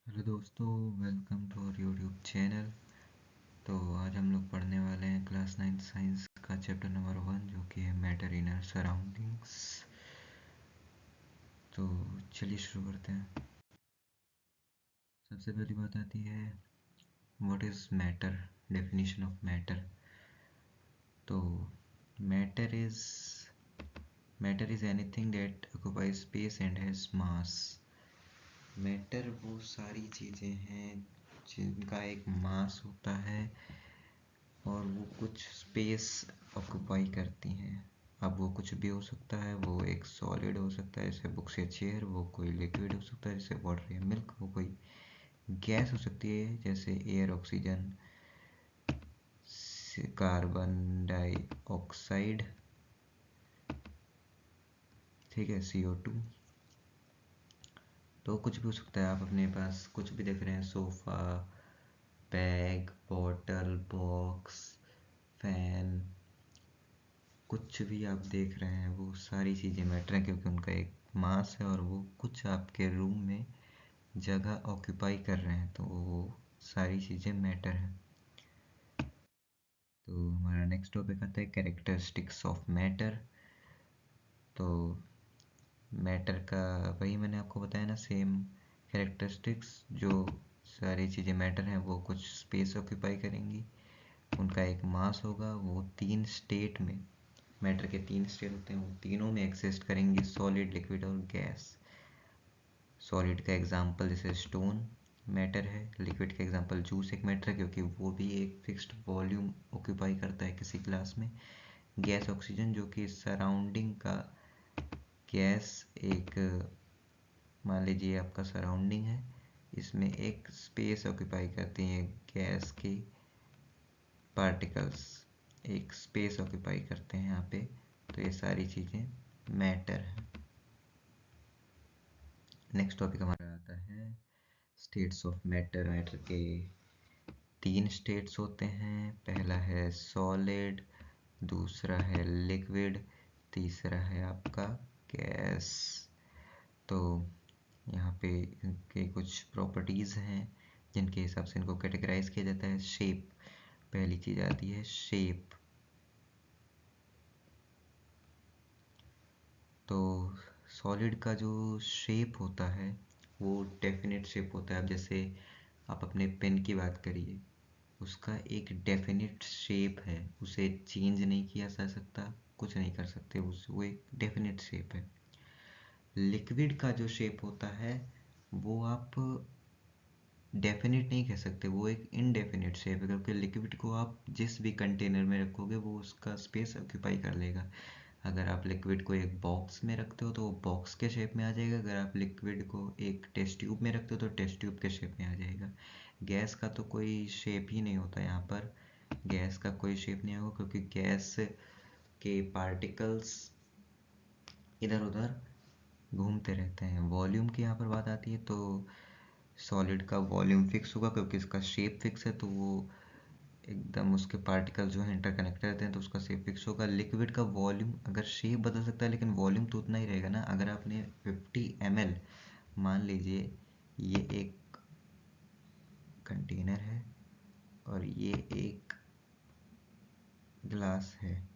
Hello दोस्तों, welcome to our YouTube channel. तो आज हम लोग पढ़ने वाले हैं क्लास 9 साइंस का चैप्टर नंबर 1 जो कि है मैटर इन आवर सराउंडिंग्स। तो चलिए शुरू करते हैं। सबसे पहली बात आती है what is matter, definition of matter. तो matter is matter is anything that occupies space and has mass. Matter वो सारी चीज़ें हैं जिनका एक मास होता है और वो कुछ स्पेस ऑक्युपाई करती हैं। अब वो कुछ भी हो सकता है, वो एक सॉलिड हो सकता है जैसे बुक्स या चेयर, वो कोई लिक्विड हो सकता है जैसे वाटर या मिल्क, वो कोई गैस हो सकती है जैसे एयर, ऑक्सीजन, कार्बन डाइऑक्साइड, ठीक है, CO2। तो कुछ भी हो सकता है। आप अपने पास कुछ भी देख रहे हैं, sofa, bag, bottle, box, fan, कुछ भी आप देख रहे हैं वो सारी चीज़ें मैटर हैं क्योंकि उनका एक मास है और वो कुछ आपके रूम में जगह ऑक्यूपाई कर रहे हैं, तो वो सारी चीज़ें मैटर हैं। तो हमारा नेक्स्ट टॉपिक आता है कैरेक्टरिस्टिक्स ऑफ मैटर। तो मैटर का वही मैंने आपको बताया ना, सेम कैरेक्टरिस्टिक्स। जो सारी चीज़ें मैटर हैं वो कुछ स्पेस ऑक्यूपाई करेंगी, उनका एक मास होगा, वो 3 स्टेट में, मैटर के 3 स्टेट होते हैं, वो तीनों में एग्जिस्ट करेंगी, सॉलिड, लिक्विड और गैस। सॉलिड का एग्जांपल जैसे स्टोन मैटर है, लिक्विड का एग्जांपल जूस एक मैटर है क्योंकि वो भी एक फिक्स्ड वॉल्यूम ऑक्यूपाई करता है किसी ग्लास में। गैस ऑक्सीजन जो कि सराउंडिंग का गैस, एक मान लीजिए आपका सराउंडिंग है, इसमें एक स्पेस ऑक्यूपाई करती है गैस की पार्टिकल्स, एक स्पेस ऑक्यूपाई करते हैं यहाँ पे। तो ये सारी चीज़ें मैटर हैं। नेक्स्ट टॉपिक हमारा आता है स्टेट्स ऑफ मैटर। मैटर के 3 स्टेट्स होते हैं। पहला है सॉलिड, दूसरा है लिक्विड, तीसरा है आपका गैस। तो यहाँ पे इनके कुछ प्रॉपर्टीज़ हैं जिनके हिसाब से इनको कैटेगराइज किया जाता है। शेप, पहली चीज़ आती है शेप। तो सॉलिड का जो शेप होता है वो डेफिनेट शेप होता है। अब जैसे आप अपने पेन की बात करिए, उसका एक डेफिनेट शेप है, उसे चेंज नहीं किया जा सकता, कुछ नहीं कर सकते, उस वो एक डेफिनेट शेप है। लिक्विड का जो शेप होता है वो आप डेफिनेट नहीं कह सकते, वो एक इनडेफिनेट शेप है क्योंकि लिक्विड को आप जिस भी कंटेनर में रखोगे वो उसका स्पेस ऑक्यूपाई कर लेगा। अगर आप लिक्विड को एक बॉक्स में रखते हो तो वो बॉक्स के शेप में आ जाएगा, अगर आप लिक्विड को एक टेस्ट ट्यूब में रखते हो तो टेस्ट ट्यूब के शेप में आ जाएगा। गैस का तो कोई शेप ही नहीं होता यहाँ पर, गैस का कोई शेप नहीं होगा क्योंकि गैस के पार्टिकल्स इधर उधर घूमते रहते हैं। वॉल्यूम की यहाँ पर बात आती है तो सॉलिड का वॉल्यूम फिक्स होगा क्योंकि इसका शेप फिक्स है, तो वो एकदम उसके पार्टिकल जो है इंटरकनेक्टेड रहते हैं तो उसका शेप फिक्स होगा। लिक्विड का वॉल्यूम अगर शेप बदल सकता है लेकिन वॉल्यूम तो उतना ही रहेगा ना। अगर आपने 50 ml, मान लीजिए ये एक कंटेनर है और ये एक ग्लास है,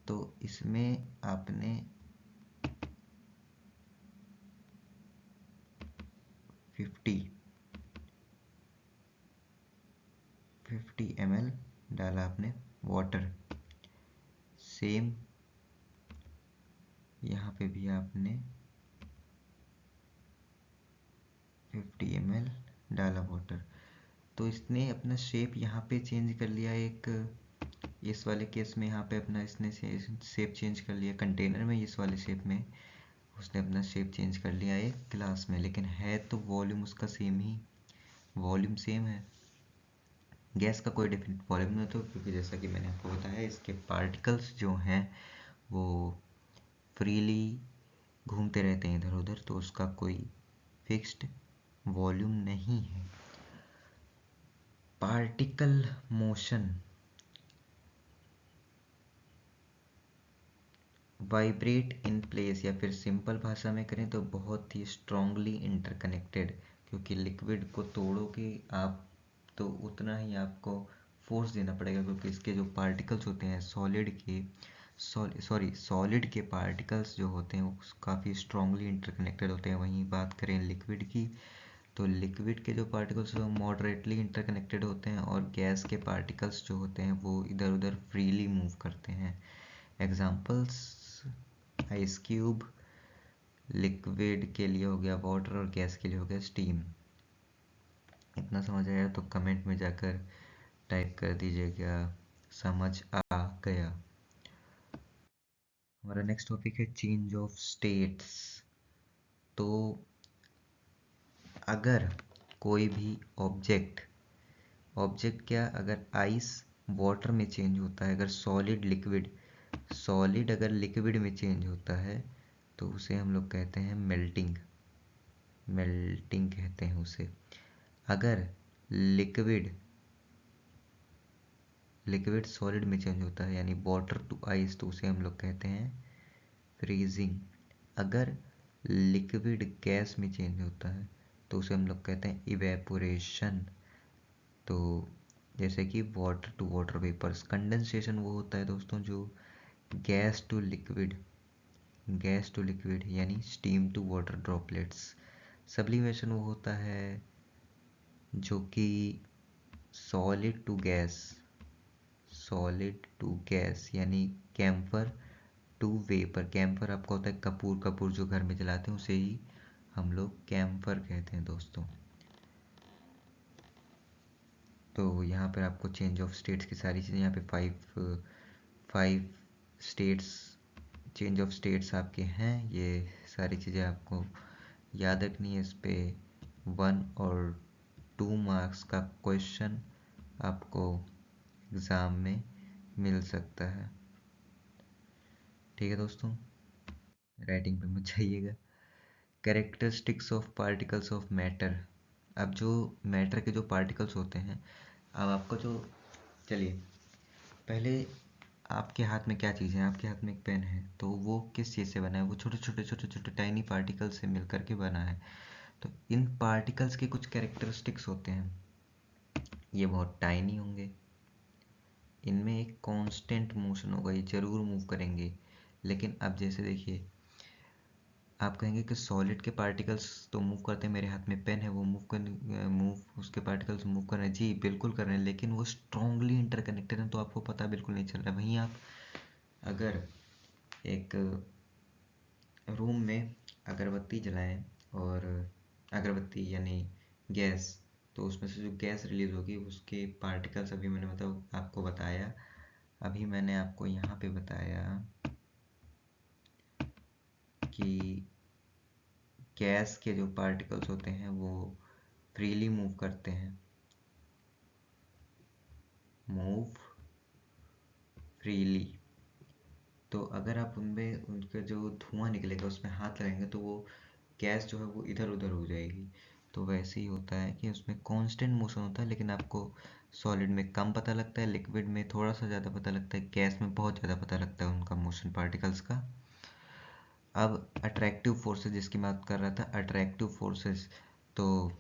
तो इसमें आपने 50 ml डाला आपने वाटर। सेम यहाँ पे भी आपने 50 ml डाला वाटर, तो इसने अपना शेप यहाँ पे चेंज कर लिया। एक इस वाले केस में यहाँ पे अपना इसने शेप चेंज कर लिया कंटेनर में, इस वाले शेप में उसने अपना शेप चेंज कर लिया एक ग्लास में, लेकिन है तो वॉल्यूम उसका सेम ही, वॉल्यूम सेम है। गैस का कोई डिफरेंट वॉल्यूम नहीं होता क्योंकि जैसा कि मैंने आपको बताया इसके पार्टिकल्स जो हैं वो फ्रीली घूमते रहते हैं इधर उधर, तो उसका कोई फिक्स्ड वॉल्यूम नहीं है। Particle motion, vibrate in place, या फिर सिंपल भाषा में करें तो बहुत ही स्ट्रांगली इंटरकनेक्टेड, क्योंकि लिक्विड को तोड़ोगे आप तो उतना ही आपको फोर्स देना पड़ेगा, क्योंकि इसके जो पार्टिकल्स होते हैं सॉलिड के पार्टिकल्स जो होते हैं वो काफ़ी स्ट्रांगली इंटरकनेक्टेड होते हैं। वहीं बात करें लिक्विड की, तो लिक्विड के जो पार्टिकल्स वो मॉडरेटली इंटरकनेक्टेड होते हैं, और गैस के पार्टिकल्स जो होते हैं वो इधर उधर फ्रीली मूव करते हैं। एग्जांपल्स आइस क्यूब, लिक्विड के लिए हो गया वाटर, और गैस के लिए हो गया स्टीम। इतना समझ आया तो कमेंट में जाकर टाइप कर दीजिएगा समझ आ गया। हमारा नेक्स्ट टॉपिक है चेंज ऑफ स्टेट्स। तो अगर कोई भी ऑब्जेक्ट क्या, अगर आइस वाटर में चेंज होता है, अगर सॉलिड अगर लिक्विड में चेंज होता है तो उसे हम लोग कहते हैं मेल्टिंग कहते हैं उसे। अगर लिक्विड सॉलिड में चेंज होता है यानी वाटर टू आइस, तो उसे हम लोग कहते हैं फ्रीजिंग। अगर लिक्विड गैस में चेंज होता है तो उसे हम लोग कहते हैं इवेपोरेशन। तो जैसे कि water to water vapours. Condensation वो होता है दोस्तों जो गैस टू लिक्विड यानी steam to water droplets. Sublimation वो होता है जो कि सॉलिड टू गैस यानी कैम्फर टू वेपर। कैम्फर आपका होता है कपूर जो घर में जलाते हैं, उसे ही हम लोग कैम्फर कहते हैं दोस्तों। तो यहाँ पर आपको चेंज ऑफ स्टेट्स की सारी चीज़ें, यहाँ पे five states change of states आपके हैं। ये सारी चीज़ें आपको याद रखनी है। इस पे 1 और 2 मार्क्स का क्वेश्चन आपको एग्ज़ाम में मिल सकता है। ठीक है दोस्तों, राइटिंग पे मत जाइएगा। Characteristics of particles of matter. अब जो मैटर के जो पार्टिकल्स होते हैं, अब आपको जो, चलिए पहले आपके हाथ में क्या चीज़ है, आपके हाथ में एक पेन है, तो वो किस चीज़ से बना है? वो छोटे टाइनी पार्टिकल्स से मिलकर के बना है। तो इन पार्टिकल्स के कुछ कैरेक्टरिस्टिक्स होते हैं। ये बहुत टाइनी होंगे, इनमें एक कांस्टेंट मोशन होगा, ये ज़रूर मूव करेंगे। लेकिन अब जैसे देखिए, आप कहेंगे कि सॉलिड के पार्टिकल्स तो मूव करते हैं, मेरे हाथ में पेन है वो उसके पार्टिकल्स मूव कर रहे हैं। जी बिल्कुल कर रहे हैं, लेकिन वो स्ट्रांगली इंटरकनेक्टेड हैं तो आपको पता बिल्कुल नहीं चल रहा है। वहीं आप अगर एक रूम में अगरबत्ती जलाएं, और अगरबत्ती यानी गैस, तो उसमें से जो गैस रिलीज होगी उसके पार्टिकल्स, अभी मैंने आपको बताया, अभी मैंने आपको यहाँ पे बताया कि गैस के जो पार्टिकल्स होते हैं वो फ्रीली मूव करते हैं, मूव फ्रीली। तो अगर आप उनमें उनका जो धुआं निकलेगा उसमें हाथ लगाएंगे तो वो गैस जो है वो इधर उधर हो जाएगी। तो वैसे ही होता है कि उसमें कांस्टेंट मोशन होता है, लेकिन आपको सॉलिड में कम पता लगता है, लिक्विड में थोड़ा सा ज़्यादा पता लगता है, गैस में बहुत ज़्यादा पता लगता है उनका मोशन पार्टिकल्स का। अब अट्रैक्टिव फोर्सेस जिसकी बात कर रहा था, अट्रैक्टिव फोर्सेस, तो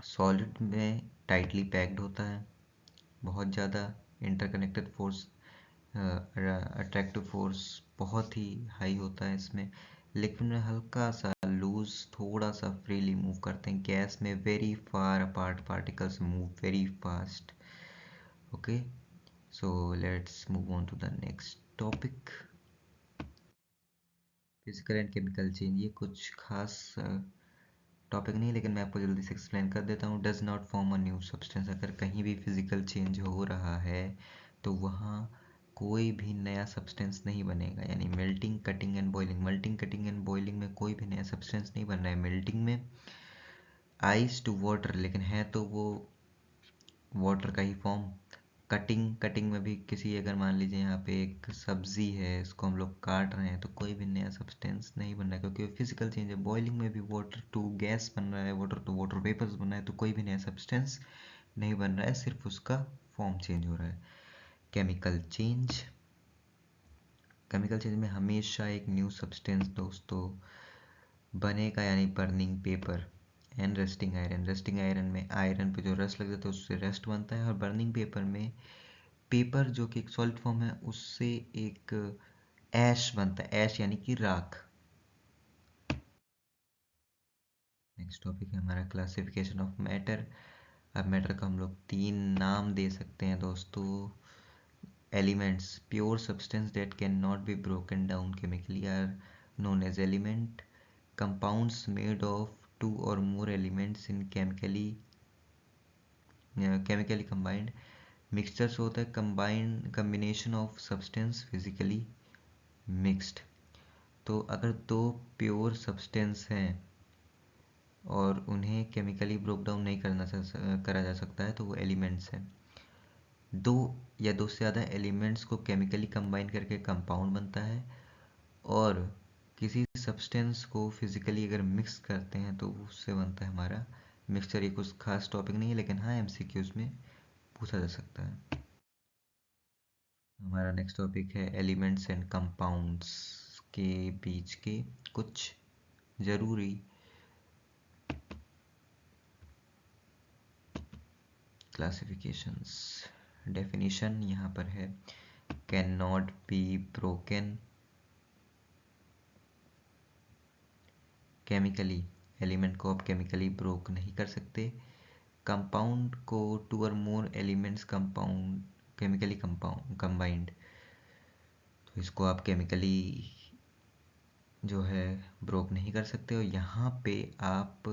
सॉलिड में टाइटली पैक्ड होता है, बहुत ज़्यादा इंटरकनेक्टेड फोर्स, अट्रैक्टिव फोर्स बहुत ही हाई होता है इसमें। लिक्विड में हल्का सा लूज, थोड़ा सा फ्रीली मूव करते हैं। गैस में very far apart particles move very fast. Okay, so let's move on to the next topic, physical and chemical change. ये कुछ खास टॉपिक नहीं, लेकिन मैं आपको जल्दी से एक्सप्लेन कर देता हूँ। Does not form a new substance. अगर कहीं भी फिजिकल चेंज हो रहा है तो वहाँ कोई भी नया सब्सटेंस नहीं बनेगा। यानी मेल्टिंग, कटिंग एंड बॉइलिंग में कोई भी नया सब्सटेंस नहीं बन रहा है। मेल्टिंग में आइस टू वाटर, लेकिन है तो वो वाटर का ही फॉर्म। कटिंग में भी किसी, अगर मान लीजिए यहाँ पे एक सब्जी है, इसको हम लोग काट रहे हैं, तो कोई भी नया सब्सटेंस नहीं बन रहा है क्योंकि फिजिकल चेंज है। बॉइलिंग में भी वाटर टू गैस बन रहा है, वाटर टू वाटर वेपर्स बन रहा है, तो कोई भी नया सब्सटेंस नहीं बन रहा है, सिर्फ उसका फॉर्म चेंज हो रहा है। केमिकल चेंज में हमेशा एक न्यू सब्सटेंस दोस्तों बनेगा, यानी burning paper. And resting iron में आयरन पे जो रस्ट लग जाता है उससे रस्ट बनता है, और बर्निंग पेपर में पेपर जो कि एक सॉलिड फॉर्म है उससे एक ऐश बनता है, ऐश यानी कि राख। नेक्स्ट टॉपिक है हमारा क्लासिफिकेशन ऑफ मैटर। अब मैटर का हम लोग 3 नाम दे सकते हैं दोस्तों। Elements, pure substance that can not be broken down chemically are known as element. Compounds made of 2 or more elements in chemically combined. Mixtures होता है combination of substance physically mixed. तो अगर 2 प्योर सब्सटेंस हैं और उन्हें chemically broke down नहीं करा जा सकता है तो वो एलिमेंट्स हैं। 2 या 2 से ज़्यादा एलिमेंट्स को केमिकली कंबाइन करके कंपाउंड बनता है, और किसी सब्सटेंस को फिजिकली अगर मिक्स करते हैं तो उससे बनता है हमारा मिक्सचर। ये कुछ खास टॉपिक नहीं है, लेकिन हाँ एमसीक्यूज में पूछा जा सकता है। हमारा नेक्स्ट टॉपिक है एलिमेंट्स एंड कंपाउंड्स के बीच के कुछ ज़रूरी क्लासिफिकेशंस। डेफिनेशन यहाँ पर है, can not be broken chemically, element को आप केमिकली ब्रोक नहीं कर सकते। कंपाउंड को 2 और more elements compound chemically combined, तो इसको आप केमिकली जो है ब्रोक नहीं कर सकते। और यहाँ पे आप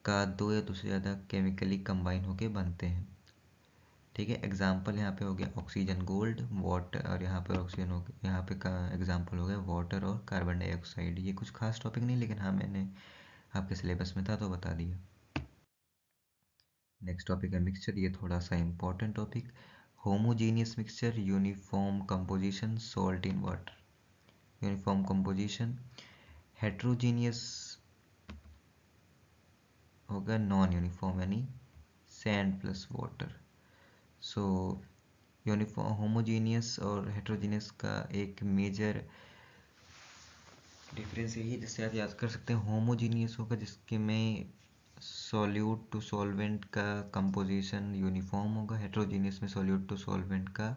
का 2 या 2 से ज़्यादा केमिकली कंबाइन होके बनते हैं। ठीक है, एग्जाम्पल यहाँ पे हो गया ऑक्सीजन गोल्ड, वाटर, और यहाँ पर ऑक्सीजन हो गया, यहाँ पे का एग्जाम्पल हो गया वाटर और कार्बन डाइऑक्साइड। ये कुछ खास टॉपिक नहीं, लेकिन हाँ मैंने आपके सिलेबस में था तो बता दिया। नेक्स्ट टॉपिक है मिक्सचर। ये थोड़ा सा important topic. Homogeneous mixture, uniform composition, salt in water. Uniform composition. Heterogeneous होगा नॉन यूनिफॉर्म, यानी सैंड प्लस वाटर। सो यूनिफॉर्म, होमोजीनियस और हेट्रोजीनियस का एक मेजर डिफरेंस यही है, जिससे आप याद कर सकते हैं। होमोजीनियस होगा जिसके में सॉल्यूट टू सॉल्वेंट का कंपोजिशन यूनिफॉर्म होगा। हेट्रोजीनियस में सॉल्यूट टू सॉल्वेंट का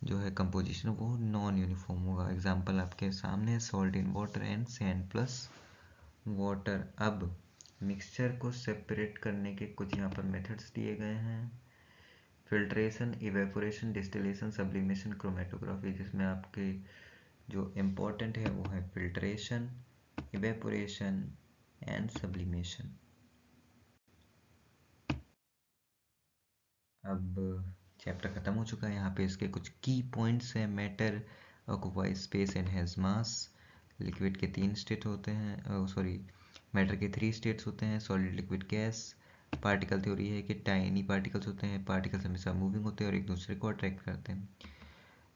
जो है कंपोजिशन वो नॉन यूनिफॉर्म होगा। एग्जांपल आपके सामने है, salt in water and sand plus water. अब मिक्सचर को सेपरेट करने के कुछ यहाँ पर मेथड्स दिए गए हैं। Filtration, evaporation, distillation, sublimation, chromatography. जिसमें आपके जो इम्पोर्टेंट है वो है फिल्ट्रेशन, इवेपोरेशन एंड सब्लिमेशन। अब चैप्टर ख़त्म हो चुका है। यहाँ पे इसके कुछ की पॉइंट्स हैं। Matter occupies space and has mass. Liquid के 3 स्टेट होते हैं, सॉरी मैटर के 3 स्टेट्स होते हैं, solid, liquid, gas. Particle theory है कि टाइनी पार्टिकल्स होते हैं, पार्टिकल्स हमेशा मूविंग होते हैं और एक दूसरे को अट्रैक्ट करते हैं।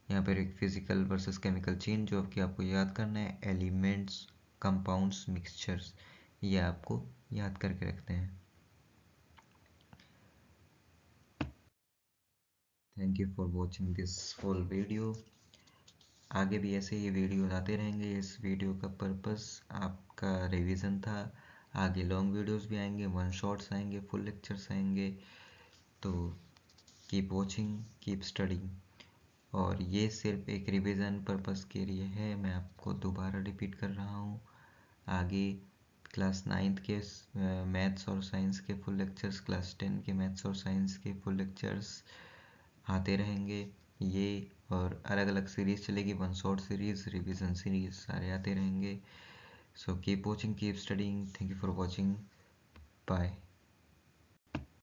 यहाँ पर एक फिजिकल वर्सेस केमिकल चेन जो कि आपको याद करना है। एलिमेंट्स, कंपाउंड्स, मिक्सचर्स, ये आपको याद करके रखते हैं। Thank you for watching this full video. आगे भी ऐसे ही वीडियो आते रहेंगे। इस वीडियो का पर्पस आपका रिवीजन था। आगे लॉन्ग वीडियोस भी आएंगे, वन शॉट्स आएंगे, फुल लेक्चर्स आएंगे। तो कीप वॉचिंग, कीप स्टडिंग। और ये सिर्फ एक रिवीजन पर्पस के लिए है, मैं आपको दोबारा रिपीट कर रहा हूँ। आगे क्लास 9th के मैथ्स और साइंस के फुल लेक्चर्स, क्लास 10 के मैथ्स और साइंस के फुल लेक्चर्स आते रहेंगे। ये और अलग अलग सीरीज़ चलेगी, one shot series, revision series, सारे आते रहेंगे। So keep watching, keep studying. Thank you for watching. Bye.